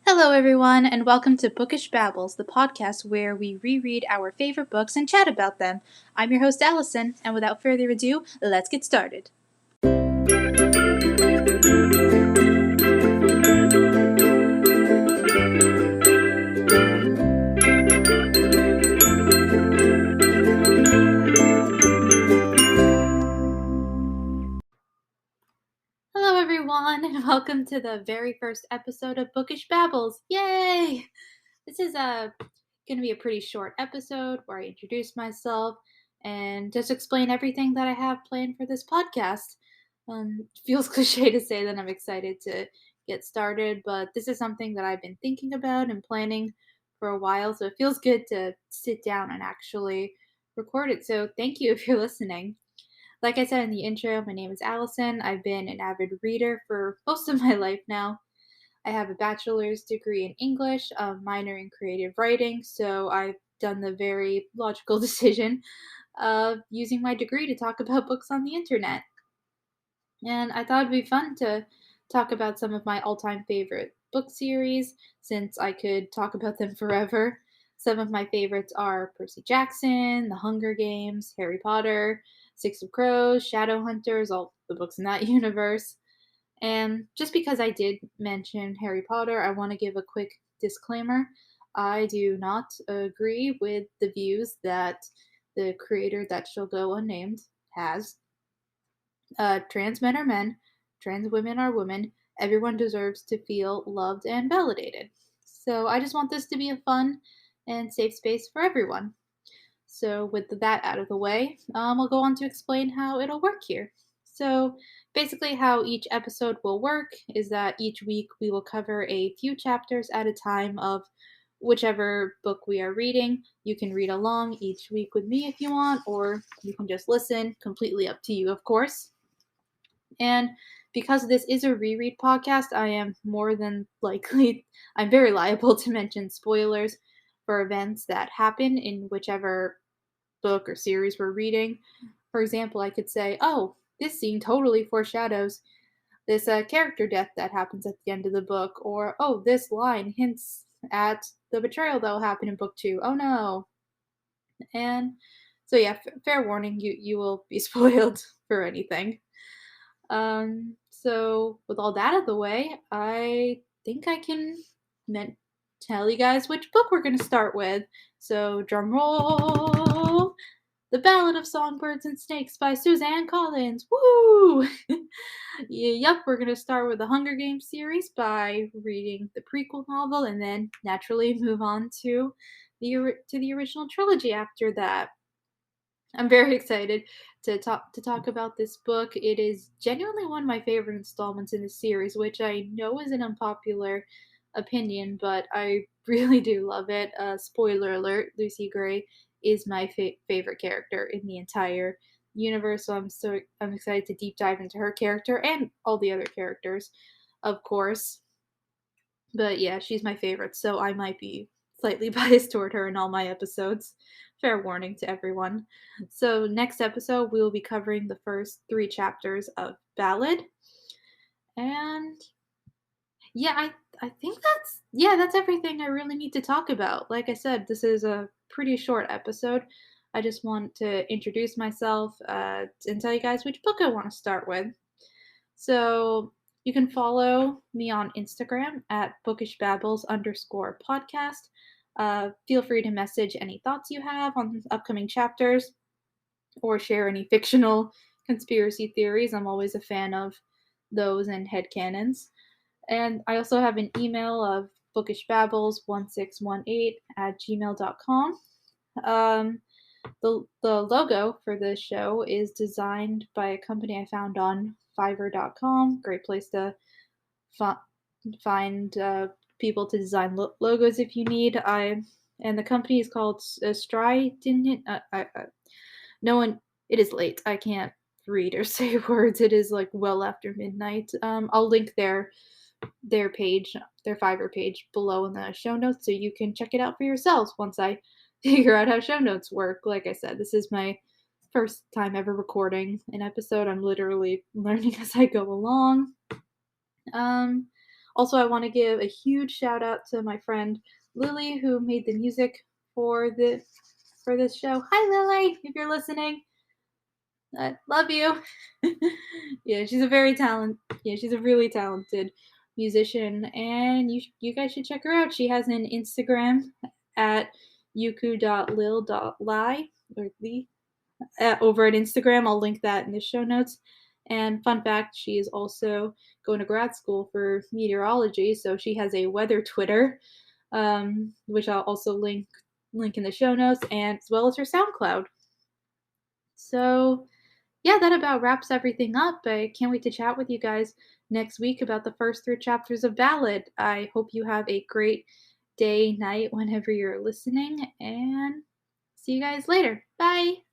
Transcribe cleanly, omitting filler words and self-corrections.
Hello, everyone, and welcome to Bookish Babbles, the podcast where we reread our favorite books and chat about them. I'm your host, Allison, and without further ado, let's get started. Hello, everyone, and welcome to the very first episode of Bookish Babbles. Yay! This is going to be a pretty short episode where I introduce myself and just explain everything that I have planned for this podcast. Feels cliche to say that I'm excited to get started, but this is something that I've been thinking about and planning for a while, so it feels good to sit down and actually record it. So thank you if you're listening. Like I said in the intro, my name is Allison. I've been an avid reader for most of my life now. I have a bachelor's degree in English, a minor in creative writing, so I've done the very logical decision of using my degree to talk about books on the internet. And I thought it'd be fun to talk about some of my all time favorite book series, since I could talk about them forever. Some of my favorites are Percy Jackson, The Hunger Games, Harry Potter, Six of Crows, Shadowhunters, all the books in that universe. And just because I did mention Harry Potter, I want to give a quick disclaimer. I do not agree with the views that the creator that shall go unnamed has. Trans men are men, trans women are women. Everyone deserves to feel loved and validated. So I just want this to be a fun and safe space for everyone. So, with that out of the way, I'll go on to explain how it'll work here. So, basically, how each episode will work is that each week we will cover a few chapters at a time of whichever book we are reading. You can read along each week with me if you want, or you can just listen, completely up to you, of course. And because this is a reread podcast, I am more than likely, I'm very liable to mention spoilers for events that happen in whichever book or series we're reading. For example, I could say, oh, this scene totally foreshadows this character death that happens at the end of the book, or oh, this line hints at the betrayal that will happen in book 2. Oh no. And so yeah, fair warning, you will be spoiled for anything. So with all that out of the way, I think I can tell you guys which book we're going to start with. So drum roll. The Ballad of Songbirds and Snakes by Suzanne Collins. Woo! Yep, we're going to start with the Hunger Games series by reading the prequel novel and then naturally move on to the original trilogy after that. I'm very excited to talk about this book. It is genuinely one of my favorite installments in the series, which I know is an unpopular opinion, but I really do love it. Spoiler alert: Lucy Gray is my favorite character in the entire universe. So I'm excited to deep dive into her character and all the other characters, of course. But yeah, she's my favorite, so I might be slightly biased toward her in all my episodes. Fair warning to everyone. So, next episode, we will be covering the first 3 chapters of Ballad. And yeah, I think that's everything I really need to talk about. Like I said, this is a pretty short episode. I just want to introduce myself and tell you guys which book I want to start with. So you can follow me on Instagram at bookishbabbles_podcast. Feel free to message any thoughts you have on upcoming chapters or share any fictional conspiracy theories. I'm always a fan of those and headcanons. And I also have an email of bookishbabbles1618@gmail.com. The logo for this show is designed by a company I found on Fiverr.com. Great place to find people to design logos if you need. And the company is called Strident. No one. It is late. I can't read or say words. It is like well after midnight. I'll link their page, their Fiverr page below in the show notes, so you can check it out for yourselves once I figure out how show notes work. Like I said, this is my first time ever recording an episode. I'm literally learning as I go along. Also, I want to give a huge shout out to my friend Lily, who made the music for this show. Hi, Lily, if you're listening. I love you. Yeah, she's a very talent. Yeah, she's a really talented musician, and you guys should check her out. She has an Instagram at uku.lil.lie or the over at Instagram. I'll link that in the show notes. And fun fact, she is also going to grad school for meteorology, so she has a weather Twitter, which I'll also link in the show notes, and as well as her SoundCloud. So yeah, that about wraps everything up. I can't wait to chat with you guys next week about the first three chapters of Ballad. I hope you have a great day, night, whenever you're listening, and see you guys later. Bye.